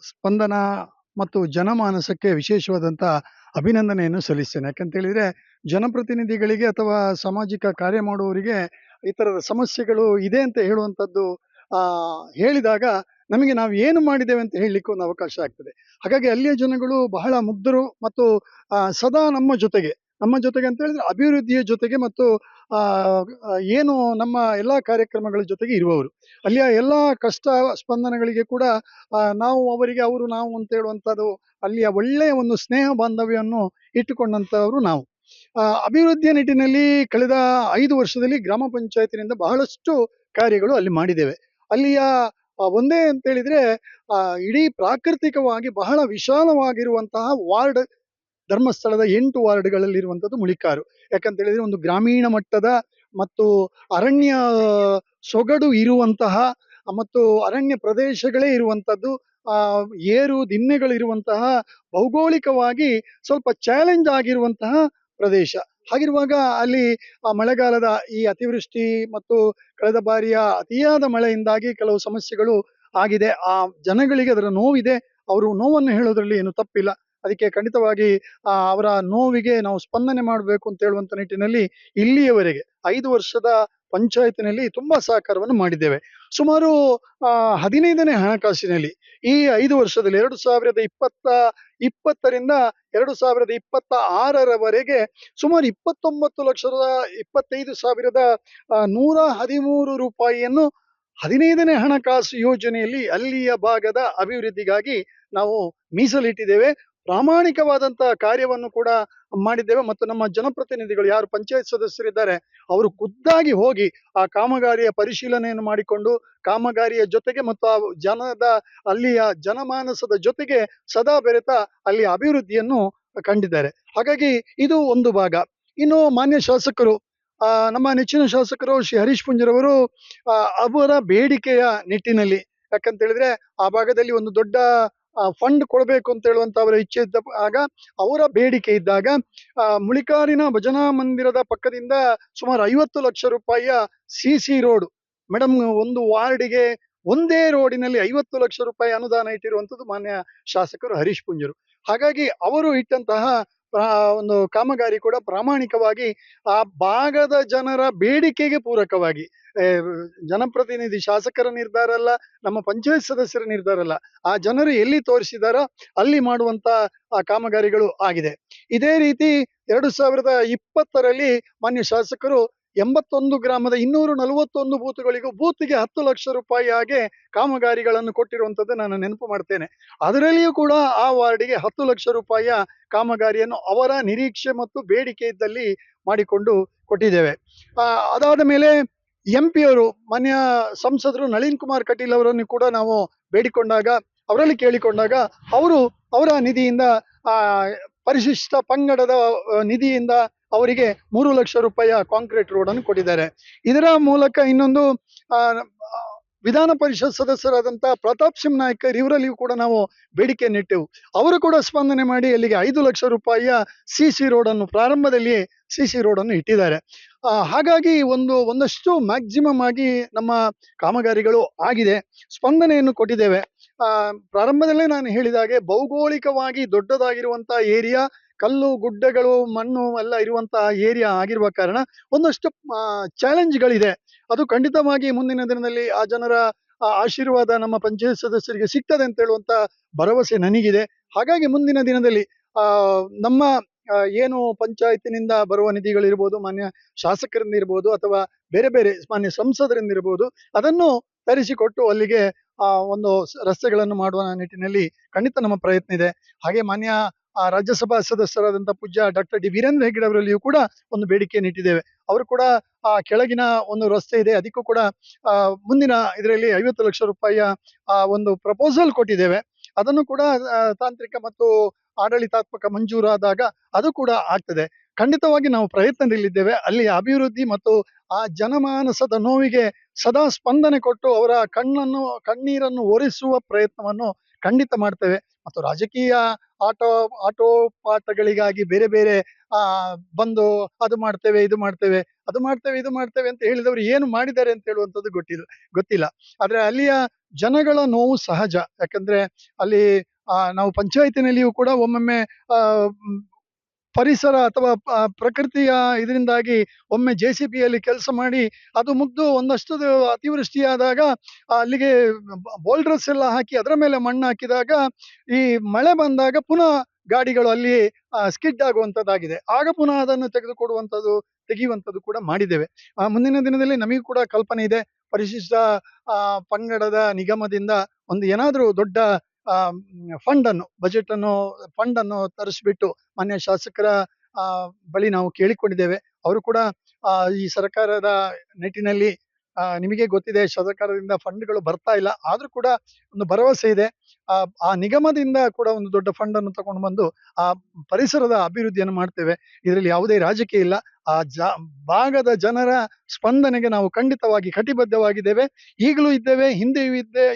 ಸ್ಪಂದನ ಮತ್ತು ಜನಮಾನಸಕ್ಕೆ ವಿಶೇಷವಾದಂಥ ಅಭಿನಂದನೆಯನ್ನು ಸಲ್ಲಿಸ್ತೇನೆ. ಯಾಕಂತೇಳಿದರೆ ಜನಪ್ರತಿನಿಧಿಗಳಿಗೆ ಅಥವಾ ಸಾಮಾಜಿಕ ಕಾರ್ಯ ಮಾಡುವವರಿಗೆ ಈ ಥರದ ಸಮಸ್ಯೆಗಳು ಇದೆ ಅಂತ ಹೇಳುವಂಥದ್ದು ಹೇಳಿದಾಗ ನಮಗೆ ನಾವು ಏನು ಮಾಡಿದ್ದೇವೆ ಅಂತ ಹೇಳಲಿಕ್ಕೆ ಒಂದು ಅವಕಾಶ ಆಗ್ತದೆ. ಹಾಗಾಗಿ ಅಲ್ಲಿಯ ಜನಗಳು ಬಹಳ ಮುಗ್ಧರು ಮತ್ತು ಸದಾ ನಮ್ಮ ಜೊತೆಗೆ ಅಂತ ಹೇಳಿದ್ರೆ ಅಭಿವೃದ್ಧಿಯ ಜೊತೆಗೆ ಮತ್ತು ಏನು ನಮ್ಮ ಎಲ್ಲ ಕಾರ್ಯಕ್ರಮಗಳ ಜೊತೆಗೆ ಇರುವವರು. ಅಲ್ಲಿಯ ಎಲ್ಲ ಕಷ್ಟ ಸ್ಪಂದನಗಳಿಗೆ ಕೂಡ ನಾವು ಅವರಿಗೆ ಅವರು ನಾವು ಅಂತ ಹೇಳುವಂಥದ್ದು ಅಲ್ಲಿಯ ಒಳ್ಳೆಯ ಒಂದು ಸ್ನೇಹ ಬಾಂಧವ್ಯವನ್ನು ಇಟ್ಟುಕೊಂಡಂಥವರು ನಾವು. ಅಭಿವೃದ್ಧಿಯ ನಿಟ್ಟಿನಲ್ಲಿ ಕಳೆದ 5 ವರ್ಷದಲ್ಲಿ ಗ್ರಾಮ ಪಂಚಾಯತಿನಿಂದ ಬಹಳಷ್ಟು ಕಾರ್ಯಗಳು ಅಲ್ಲಿ ಮಾಡಿದ್ದೇವೆ. ಅಲ್ಲಿಯ ಒಂದೇ ಅಂತ ಹೇಳಿದ್ರೆ ಇಡೀ ಪ್ರಾಕೃತಿಕವಾಗಿ ಬಹಳ ವಿಶಾಲವಾಗಿರುವಂತಹ ವಾರ್ಡ್ ಧರ್ಮಸ್ಥಳದ 8 ವಾರ್ಡ್‌ಗಳಲ್ಲಿರುವಂಥದ್ದು ಮುಳಿಕಾರು. ಯಾಕಂತ ಹೇಳಿದ್ರೆ ಒಂದು ಗ್ರಾಮೀಣ ಮಟ್ಟದ ಮತ್ತು ಅರಣ್ಯ ಸೊಗಡು ಇರುವಂತಹ ಮತ್ತು ಅರಣ್ಯ ಪ್ರದೇಶಗಳೇ ಇರುವಂಥದ್ದು, ಏರು ದಿನ್ನೆಗಳಿರುವಂತಹ ಭೌಗೋಳಿಕವಾಗಿ ಸ್ವಲ್ಪ ಚಾಲೆಂಜ್ ಆಗಿರುವಂತಹ ಪ್ರದೇಶ. ಹಾಗಿರುವಾಗ ಅಲ್ಲಿ ಮಳೆಗಾಲದ ಈ ಅತಿವೃಷ್ಟಿ ಮತ್ತು ಕಳೆದ ಬಾರಿಯ ಅತಿಯಾದ ಮಳೆಯಿಂದಾಗಿ ಕೆಲವು ಸಮಸ್ಯೆಗಳು ಆಗಿದೆ. ಆ ಜನಗಳಿಗೆ ಅದರ ನೋವಿದೆ, ಅವರು ನೋವನ್ನು ಹೇಳೋದ್ರಲ್ಲಿ ಏನು ತಪ್ಪಿಲ್ಲ. ಅದಕ್ಕೆ ಖಂಡಿತವಾಗಿ ಅವರ ನೋವಿಗೆ ನಾವು ಸ್ಪಂದನೆ ಮಾಡಬೇಕು ಅಂತ ಹೇಳುವಂಥ ನಿಟ್ಟಿನಲ್ಲಿ ಇಲ್ಲಿಯವರೆಗೆ 5 ವರ್ಷದ ಪಂಚಾಯತಿನಲ್ಲಿ ತುಂಬಾ ಸಹಕಾರವನ್ನು ಮಾಡಿದ್ದೇವೆ. ಸುಮಾರು 15ನೇ ಹಣಕಾಸಿನಲ್ಲಿ ಈ 5 ವರ್ಷದಲ್ಲಿ 2020ರಿಂದ 2026ರವರೆಗೆ ಸುಮಾರು 29,25,113 ರೂಪಾಯಿಯನ್ನು 15ನೇ ಹಣಕಾಸು ಯೋಜನೆಯಲ್ಲಿ ಅಲ್ಲಿಯ ಭಾಗದ ಅಭಿವೃದ್ಧಿಗಾಗಿ ನಾವು ಮೀಸಲಿಟ್ಟಿದ್ದೇವೆ. ಪ್ರಾಮಾಣಿಕವಾದಂತಹ ಕಾರ್ಯವನ್ನು ಕೂಡ ಮಾಡಿದ್ದೇವೆ. ಮತ್ತು ನಮ್ಮ ಜನಪ್ರತಿನಿಧಿಗಳು ಯಾರು ಪಂಚಾಯತ್ ಸದಸ್ಯರಿದ್ದಾರೆ ಅವರು ಖುದ್ದಾಗಿ ಹೋಗಿ ಆ ಕಾಮಗಾರಿಯ ಪರಿಶೀಲನೆಯನ್ನು ಮಾಡಿಕೊಂಡು ಕಾಮಗಾರಿಯ ಜೊತೆಗೆ ಮತ್ತು ಆ ಜನದ ಅಲ್ಲಿಯ ಜನಮಾನಸದ ಜೊತೆಗೆ ಸದಾ ಬೆರೆತ ಅಲ್ಲಿ ಅಭಿವೃದ್ಧಿಯನ್ನು ಕಂಡಿದ್ದಾರೆ. ಹಾಗಾಗಿ ಇದು ಒಂದು ಭಾಗ. ಇನ್ನು ಮಾನ್ಯ ಶಾಸಕರು, ನಮ್ಮ ನೆಚ್ಚಿನ ಶಾಸಕರು ಶ್ರೀ ಹರೀಶ್ ಪುಂಜರವರು, ಅವರ ಬೇಡಿಕೆಯ ನಿಟ್ಟಿನಲ್ಲಿ, ಯಾಕಂತ ಹೇಳಿದ್ರೆ ಆ ಭಾಗದಲ್ಲಿ ಒಂದು ದೊಡ್ಡ ಫಂಡ್ ಕೊಡಬೇಕು ಅಂತ ಹೇಳುವಂತ ಅವರ ಇಚ್ಛೆ ಇದ್ದ ಆಗ, ಅವರ ಬೇಡಿಕೆ ಇದ್ದಾಗ ಮುಳಿಕಾರಿನ ಭಜನಾ ಮಂದಿರದ ಪಕ್ಕದಿಂದ ಸುಮಾರು 50 ಲಕ್ಷ ರೂಪಾಯಿಯ CC ರೋಡ್, ಮೇಡಮ್, ಒಂದು ವಾರ್ಡಿಗೆ ಒಂದೇ ರೋಡಿನಲ್ಲಿ 50 ಲಕ್ಷ ರೂಪಾಯಿ ಅನುದಾನ ಇಟ್ಟಿರುವಂತದ್ದು ಮಾನ್ಯ ಶಾಸಕರು ಹರೀಶ್ ಪುಂಜರು. ಹಾಗಾಗಿ ಅವರು ಇಟ್ಟಂತಹ ಒಂದು ಕಾಮಗಾರಿ ಕೂಡ ಪ್ರಾಮಾಣಿಕವಾಗಿ ಆ ಭಾಗದ ಜನರ ಬೇಡಿಕೆಗೆ ಪೂರಕವಾಗಿ, ಜನಪ್ರತಿನಿಧಿ ಶಾಸಕರ ನಿರ್ಧಾರ ಅಲ್ಲ, ನಮ್ಮ ಪಂಚಾಯತ್ ಸದಸ್ಯರ ನಿರ್ಧಾರ ಅಲ್ಲ, ಆ ಜನರು ಎಲ್ಲಿ ತೋರಿಸಿದಾರೋ ಅಲ್ಲಿ ಮಾಡುವಂತ ಆ ಕಾಮಗಾರಿಗಳು ಆಗಿದೆ. ಇದೇ ರೀತಿ 2020ರಲ್ಲಿ ಮಾನ್ಯ ಶಾಸಕರು 81 ಗ್ರಾಮದ 241 ಬೂತ್ಗಳಿಗೂ ಬೂತ್ಗೆ 10 ಲಕ್ಷ ರೂಪಾಯಿ ಹಾಗೆ ಕಾಮಗಾರಿಗಳನ್ನು ಕೊಟ್ಟಿರುವಂತದ್ದು ನಾನು ನೆನಪು ಮಾಡ್ತೇನೆ. ಅದರಲ್ಲಿಯೂ ಕೂಡ ಆ ವಾರ್ಡಿಗೆ 10 ಲಕ್ಷ ರೂಪಾಯಿಯ ಕಾಮಗಾರಿಯನ್ನು ಅವರ ನಿರೀಕ್ಷೆ ಮತ್ತು ಬೇಡಿಕೆ ಇದ್ದಲ್ಲಿ ಮಾಡಿಕೊಂಡು ಕೊಟ್ಟಿದ್ದೇವೆ. ಅದಾದ ಮೇಲೆ MP ಅವರು, ಮಾನ್ಯ ಸಂಸದರು ನಳಿನ್ ಕುಮಾರ್ ಕಟೀಲ್ ಅವರನ್ನು ಕೂಡ ನಾವು ಬೇಡಿಕೊಂಡಾಗ, ಅವರಲ್ಲಿ ಕೇಳಿಕೊಂಡಾಗ, ಅವರು ಅವರ ನಿಧಿಯಿಂದ ಪರಿಶಿಷ್ಟ ಪಂಗಡದ ನಿಧಿಯಿಂದ ಅವರಿಗೆ 3 ಲಕ್ಷ ರೂಪಾಯಿಯ ಕಾಂಕ್ರೀಟ್ ರೋಡ್ ಅನ್ನು ಕೊಟ್ಟಿದ್ದಾರೆ. ಇದರ ಮೂಲಕ ಇನ್ನೊಂದು ವಿಧಾನ ಪರಿಷತ್ ಸದಸ್ಯರಾದಂತಹ ಪ್ರತಾಪ್ ಸಿಂಹ ನಾಯ್ಕರ್ ಇವರಲ್ಲಿಯೂ ಕೂಡ ನಾವು ಬೇಡಿಕೆ ನೆಟ್ಟೆವು. ಅವರು ಕೂಡ ಸ್ಪಂದನೆ ಮಾಡಿ ಅಲ್ಲಿಗೆ 5 ಲಕ್ಷ ರೂಪಾಯಿಯ CC ರೋಡ್ ಅನ್ನು, ಪ್ರಾರಂಭದಲ್ಲಿ CC ರೋಡ್ ಅನ್ನು ಇಟ್ಟಿದ್ದಾರೆ. ಹಾಗಾಗಿ ಒಂದಷ್ಟು ಮ್ಯಾಕ್ಸಿಮಮ್ ಆಗಿ ನಮ್ಮ ಕಾಮಗಾರಿಗಳು ಆಗಿದೆ, ಸ್ಪಂದನೆಯನ್ನು ಕೊಟ್ಟಿದ್ದೇವೆ. ಪ್ರಾರಂಭದಲ್ಲೇ ನಾನು ಹೇಳಿದ ಹಾಗೆ ಭೌಗೋಳಿಕವಾಗಿ ದೊಡ್ಡದಾಗಿರುವಂತಹ ಏರಿಯಾ, ಕಲ್ಲು ಗುಡ್ಡಗಳು ಮಣ್ಣು ಎಲ್ಲ ಇರುವಂತಹ ಏರಿಯಾ ಆಗಿರುವ ಕಾರಣ ಒಂದಷ್ಟು ಚಾಲೆಂಜ್ಗಳಿದೆ. ಅದು ಖಂಡಿತವಾಗಿ ಮುಂದಿನ ದಿನದಲ್ಲಿ ಆ ಜನರ ಆಶೀರ್ವಾದ ನಮ್ಮ ಪಂಚಾಯತ್ ಸದಸ್ಯರಿಗೆ ಸಿಗ್ತದೆ ಅಂತ ಹೇಳುವಂತ ಭರವಸೆ ನನಗಿದೆ. ಹಾಗಾಗಿ ಮುಂದಿನ ದಿನದಲ್ಲಿ ನಮ್ಮ ಏನು ಪಂಚಾಯತಿನಿಂದ ಬರುವ ನಿಧಿಗಳಿರ್ಬೋದು, ಮಾನ್ಯ ಶಾಸಕರಿಂದ ಇರ್ಬೋದು, ಅಥವಾ ಬೇರೆ ಬೇರೆ ಮಾನ್ಯ ಸಂಸದರಿಂದ ಇರ್ಬೋದು, ಅದನ್ನು ತರಿಸಿಕೊಟ್ಟು ಅಲ್ಲಿಗೆ ಒಂದು ರಸ್ತೆಗಳನ್ನು ಮಾಡುವ ನಿಟ್ಟಿನಲ್ಲಿ ಖಂಡಿತ ನಮ್ಮ ಪ್ರಯತ್ನ ಇದೆ. ಹಾಗೆ ಮಾನ್ಯ ರಾಜ್ಯಸಭಾ ಸದಸ್ಯರಾದಂಥ ಪೂಜ್ಯ ಡಾಕ್ಟರ್ ಡಿ ವೀರೇಂದ್ರ ಹೆಗ್ಗಡೆ ಅವರಲ್ಲಿಯೂ ಕೂಡ ಒಂದು ಬೇಡಿಕೆಯನ್ನು ಇಟ್ಟಿದ್ದೇವೆ. ಅವರು ಕೂಡ ಕೆಳಗಿನ ಒಂದು ರಸ್ತೆ ಇದೆ, ಅದಕ್ಕೂ ಕೂಡ ಮುಂದಿನ ಇದರಲ್ಲಿ 50 ಲಕ್ಷ ರೂಪಾಯಿಯ ಒಂದು ಪ್ರಪೋಸಲ್ ಕೊಟ್ಟಿದ್ದೇವೆ. ಅದನ್ನು ಕೂಡ ತಾಂತ್ರಿಕ ಮತ್ತು ಆಡಳಿತಾತ್ಮಕ ಮಂಜೂರಾದಾಗ ಅದು ಕೂಡ ಆಗ್ತದೆ. ಖಂಡಿತವಾಗಿ ನಾವು ಪ್ರಯತ್ನದಲ್ಲಿದ್ದೇವೆ. ಅಲ್ಲಿ ಅಭಿವೃದ್ಧಿ ಮತ್ತು ಆ ಜನಮಾನಸದ ನೋವಿಗೆ ಸದಾ ಸ್ಪಂದನೆ ಕೊಟ್ಟು ಅವರ ಕಣ್ಣೀರನ್ನು ಒರೆಸುವ ಪ್ರಯತ್ನವನ್ನು ಖಂಡಿತ ಮಾಡ್ತೇವೆ. ಮತ್ತು ರಾಜಕೀಯ ಆಟೋಪಾಠಗಳಿಗಾಗಿ ಬೇರೆ ಬೇರೆ ಬಂದು ಅದು ಮಾಡ್ತೇವೆ ಇದು ಮಾಡ್ತೇವೆ ಅಂತ ಹೇಳಿದವರು ಏನು ಮಾಡಿದ್ದಾರೆ ಅಂತ ಹೇಳುವಂಥದ್ದು ಗೊತ್ತಿಲ್ಲ. ಆದ್ರೆ ಅಲ್ಲಿಯ ಜನಗಳ ನೋವು ಸಹಜ. ಯಾಕಂದ್ರೆ ಅಲ್ಲಿ ನಾವು ಪಂಚಾಯತಿನಲ್ಲಿಯೂ ಕೂಡ ಒಮ್ಮೊಮ್ಮೆ ಪರಿಸರ ಅಥವಾ ಪ್ರಕೃತಿಯ ಇದರಿಂದಾಗಿ ಒಮ್ಮೆ JCBಯಲ್ಲಿ ಕೆಲಸ ಮಾಡಿ ಅದು ಮುಗ್ದು ಒಂದಷ್ಟು ಅತಿವೃಷ್ಟಿಯಾದಾಗ ಅಲ್ಲಿಗೆ ಬೋಲ್ಡರ್ಸ್ ಎಲ್ಲ ಹಾಕಿ ಅದರ ಮೇಲೆ ಮಣ್ಣು ಹಾಕಿದಾಗ ಈ ಮಳೆ ಬಂದಾಗ ಪುನಃ ಗಾಡಿಗಳು ಅಲ್ಲಿ ಸ್ಕಿಡ್ ಆಗುವಂಥದ್ದಾಗಿದೆ. ಆಗ ಪುನಃ ಅದನ್ನು ತೆಗೆಯುವಂಥದ್ದು ಕೂಡ ಮಾಡಿದ್ದೇವೆ. ಮುಂದಿನ ದಿನದಲ್ಲಿ ನಮಗೂ ಕೂಡ ಕಲ್ಪನೆ ಇದೆ, ಪರಿಶಿಷ್ಟ ಪಂಗಡದ ನಿಗಮದಿಂದ ಒಂದು ಏನಾದರೂ ದೊಡ್ಡ ಬಜೆಟ್ ಅನ್ನು ತರಿಸ್ಬಿಟ್ಟು ಮಾನ್ಯ ಶಾಸಕರ ಬಳಿ ನಾವು ಕೇಳಿಕೊಂಡಿದ್ದೇವೆ. ಅವರು ಕೂಡ ಈ ಸರ್ಕಾರದ ನಿಟ್ಟಿನಲ್ಲಿ, ನಿಮಗೆ ಗೊತ್ತಿದೆ ಸರ್ಕಾರದಿಂದ ಫಂಡ್ಗಳು ಬರ್ತಾ ಇಲ್ಲ, ಆದ್ರೂ ಕೂಡ ಒಂದು ಭರವಸೆ ಇದೆ. ಆ ನಿಗಮದಿಂದ ಕೂಡ ಒಂದು ದೊಡ್ಡ ಫಂಡ್ ಅನ್ನು ತಗೊಂಡು ಬಂದು ಆ ಪರಿಸರದ ಅಭಿವೃದ್ಧಿಯನ್ನು ಮಾಡ್ತೇವೆ. ಇದರಲ್ಲಿ ಯಾವುದೇ ರಾಜಕೀಯ ಇಲ್ಲ. ಆ ಭಾಗದ ಜನರ ಸ್ಪಂದನೆಗೆ ನಾವು ಖಂಡಿತವಾಗಿ ಕಟಿಬದ್ಧವಾಗಿದ್ದೇವೆ. ಈಗಲೂ ಇದ್ದೇವೆ, ಹಿಂದೆಯೂ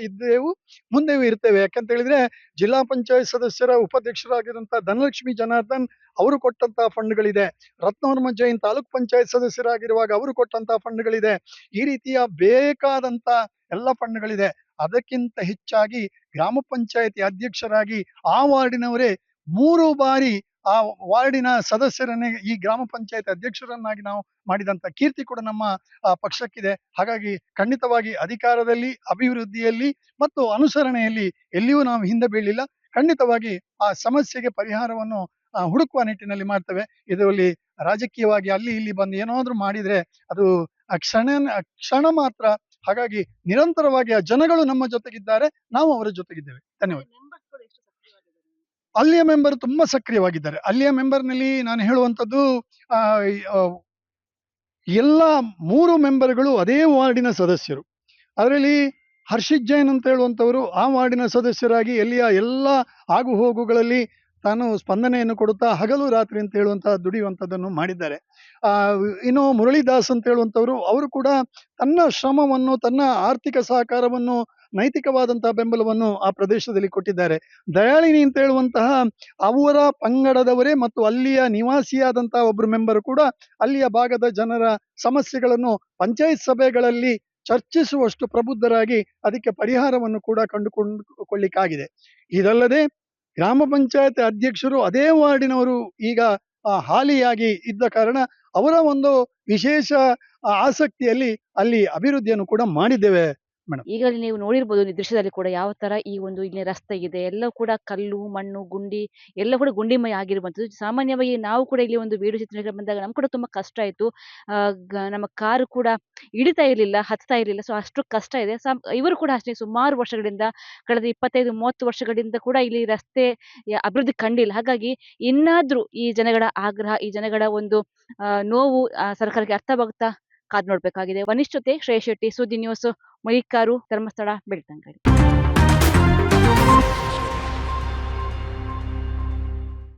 ಇದ್ದೇವು, ಮುಂದೆಯೂ ಇರ್ತೇವೆ. ಯಾಕಂತ ಹೇಳಿದ್ರೆ ಜಿಲ್ಲಾ ಪಂಚಾಯತ್ ಸದಸ್ಯರ ಉಪಾಧ್ಯಕ್ಷರಾಗಿರುವಂತಹ ಧನಲಕ್ಷ್ಮಿ ಜನಾರ್ದನ್ ಅವರು ಕೊಟ್ಟಂತಹ ಫಂಡ್ಗಳಿದೆ. ರತ್ನವರ್ಮ ಜೈನ್ ತಾಲೂಕ್ ಪಂಚಾಯತ್ ಸದಸ್ಯರಾಗಿರುವಾಗ ಅವರು ಕೊಟ್ಟಂತಹ ಫಂಡ್ಗಳಿದೆ. ಈ ರೀತಿಯ ಬೇಕಾದಂತ ಎಲ್ಲ ಫಂಡ್ಗಳಿದೆ. ಅದಕ್ಕಿಂತ ಹೆಚ್ಚಾಗಿ ಗ್ರಾಮ ಪಂಚಾಯತಿ ಅಧ್ಯಕ್ಷರಾಗಿ ಆ ವಾರ್ಡಿನವರೇ 3 ಬಾರಿ ಆ ವಾರ್ಡಿನ ಸದಸ್ಯರನ್ನೇ ಈ ಗ್ರಾಮ ಪಂಚಾಯತ್ ಅಧ್ಯಕ್ಷರನ್ನಾಗಿ ನಾವು ಮಾಡಿದಂತ ಕೀರ್ತಿ ಕೂಡ ನಮ್ಮ ಪಕ್ಷಕ್ಕಿದೆ. ಹಾಗಾಗಿ ಖಂಡಿತವಾಗಿ ಅಧಿಕಾರದಲ್ಲಿ, ಅಭಿವೃದ್ಧಿಯಲ್ಲಿ ಮತ್ತು ಅನುಸರಣೆಯಲ್ಲಿ ಎಲ್ಲಿಯೂ ನಾವು ಹಿಂದೆ ಬೀಳಿಲ್ಲ. ಖಂಡಿತವಾಗಿ ಆ ಸಮಸ್ಯೆಗೆ ಪರಿಹಾರವನ್ನು ಹುಡುಕುವ ನಿಟ್ಟಿನಲ್ಲಿ ಮಾಡ್ತೇವೆ. ಇದರಲ್ಲಿ ರಾಜಕೀಯವಾಗಿ ಅಲ್ಲಿ ಇಲ್ಲಿ ಬಂದು ಏನಾದ್ರೂ ಮಾಡಿದ್ರೆ ಅದು ಕ್ಷಣ ಮಾತ್ರ. ಹಾಗಾಗಿ ನಿರಂತರವಾಗಿ ಆ ಜನಗಳು ನಮ್ಮ ಜೊತೆಗಿದ್ದಾರೆ, ನಾವು ಅವರ ಜೊತೆಗಿದ್ದೇವೆ. ಧನ್ಯವಾದ. ಅಲ್ಲಿಯ ಮೆಂಬರ್ ತುಂಬಾ ಸಕ್ರಿಯವಾಗಿದ್ದಾರೆ. ಅಲ್ಲಿಯ ಮೆಂಬರ್‌ನಲ್ಲಿ ನಾನು ಹೇಳುವಂಥದ್ದು ಆ, ಆ, ಎಲ್ಲ 3 ಮೆಂಬರ್‌ಗಳು ಅದೇ ವಾರ್ಡಿನ ಸದಸ್ಯರು. ಅದರಲ್ಲಿ ಹರ್ಷಿತ್ ಜೈನ್ ಅಂತ ಹೇಳುವಂಥವರು ಆ ವಾರ್ಡಿನ ಸದಸ್ಯರಾಗಿ ಎಲ್ಲಿಯ ಎಲ್ಲ ಆಗು ಹೋಗುಗಳಲ್ಲಿ ತಾನು ಸ್ಪಂದನೆಯನ್ನು ಕೊಡುತ್ತಾ ಹಗಲು ರಾತ್ರಿ ಅಂತ ಹೇಳುವಂತಹ ದುಡಿಯುವಂಥದ್ದನ್ನು ಮಾಡಿದ್ದಾರೆ. ಆ, ಇನ್ನು ಮುರಳೀದಾಸ್ ಅಂತ ಹೇಳುವಂಥವರು ಅವರು ಕೂಡ ತನ್ನ ಶ್ರಮವನ್ನು, ತನ್ನ ಆರ್ಥಿಕ ಸಹಕಾರವನ್ನು, ನೈತಿಕವಾದಂತಹ ಬೆಂಬಲವನ್ನು ಆ ಪ್ರದೇಶದಲ್ಲಿ ಕೊಟ್ಟಿದ್ದಾರೆ. ದಯಾಳಿನಿ ಅಂತ ಹೇಳುವಂತಹ ಅವರ ಪಂಗಡದವರೇ ಮತ್ತು ಅಲ್ಲಿಯ ನಿವಾಸಿಯಾದಂತಹ ಒಬ್ಬರು ಮೆಂಬರ್ ಕೂಡ ಅಲ್ಲಿಯ ಭಾಗದ ಜನರ ಸಮಸ್ಯೆಗಳನ್ನು ಪಂಚಾಯತ್ ಸಭೆಗಳಲ್ಲಿ ಚರ್ಚಿಸುವಷ್ಟು ಪ್ರಬುದ್ಧರಾಗಿ ಅದಕ್ಕೆ ಪರಿಹಾರವನ್ನು ಕೂಡ ಕಂಡುಕೊಳ್ಳಿಕ್ಕಾಗಿದೆ. ಇದಲ್ಲದೆ ಗ್ರಾಮ ಪಂಚಾಯತ್ ಅಧ್ಯಕ್ಷರು ಅದೇ ವಾರ್ಡಿನವರು ಈಗ ಹಾಲಿಯಾಗಿ ಇದ್ದ ಕಾರಣ ಅವರ ಒಂದು ವಿಶೇಷ ಆಸಕ್ತಿಯಲ್ಲಿ ಅಲ್ಲಿ ಅಭಿವೃದ್ಧಿಯನ್ನು ಕೂಡ ಮಾಡಿದ್ದೇವೆ ಮೇಡಮ್. ಈಗ ನೀವು ನೋಡಿರ್ಬೋದು ಈ ದೃಶ್ಯದಲ್ಲಿ ಕೂಡ ಯಾವ ತರ ಈ ಒಂದು ಇಲ್ಲಿ ರಸ್ತೆ ಇದೆ, ಎಲ್ಲವೂ ಕೂಡ ಕಲ್ಲು ಮಣ್ಣು ಗುಂಡಿ ಎಲ್ಲ ಕೂಡ ಗುಂಡಿಮಯ ಆಗಿರುವಂಥದ್ದು. ಸಾಮಾನ್ಯವಾಗಿ ನಾವು ಕೂಡ ಇಲ್ಲಿ ಒಂದು ವೀಡಿಯೋ ಚಿತ್ರೀಕರಣ ಬಂದಾಗ ನಮ್ಗೆ ಕೂಡ ತುಂಬಾ ಕಷ್ಟ ಆಯ್ತು. ನಮ್ಮ ಕಾರು ಕೂಡ ಇಳಿತಾ ಇರಲಿಲ್ಲ, ಹತ್ತಾ ಇರಲಿಲ್ಲ. ಸೊ ಅಷ್ಟು ಕಷ್ಟ ಇದೆ. ಇವರು ಕೂಡ ಅಷ್ಟೇ ಸುಮಾರು ವರ್ಷಗಳಿಂದ, ಕಳೆದ 25-30 ವರ್ಷಗಳಿಂದ ಕೂಡ ಇಲ್ಲಿ ರಸ್ತೆ ಅಭಿವೃದ್ಧಿ ಕಂಡಿಲ್ಲ. ಹಾಗಾಗಿ ಇನ್ನಾದ್ರೂ ಈ ಜನಗಳ ಆಗ್ರಹ, ಈ ಜನಗಳ ಒಂದು ನೋವು ಸರ್ಕಾರಕ್ಕೆ ಅರ್ಥವಾಗುತ್ತಾ ಕಾದ್ ನೋಡ್ಬೇಕಾಗಿದೆ. ವನಿಷ್ಠತೆ ಶ್ರೇಯಸ್ ಶೆಟ್ಟಿ, ಸುದ್ದಿ ನ್ಯೂಸ್, ಮಳಿಕಾರು, ಧರ್ಮಸ್ಥಳ, ಬೆಳ್ತಂಗಡಿ.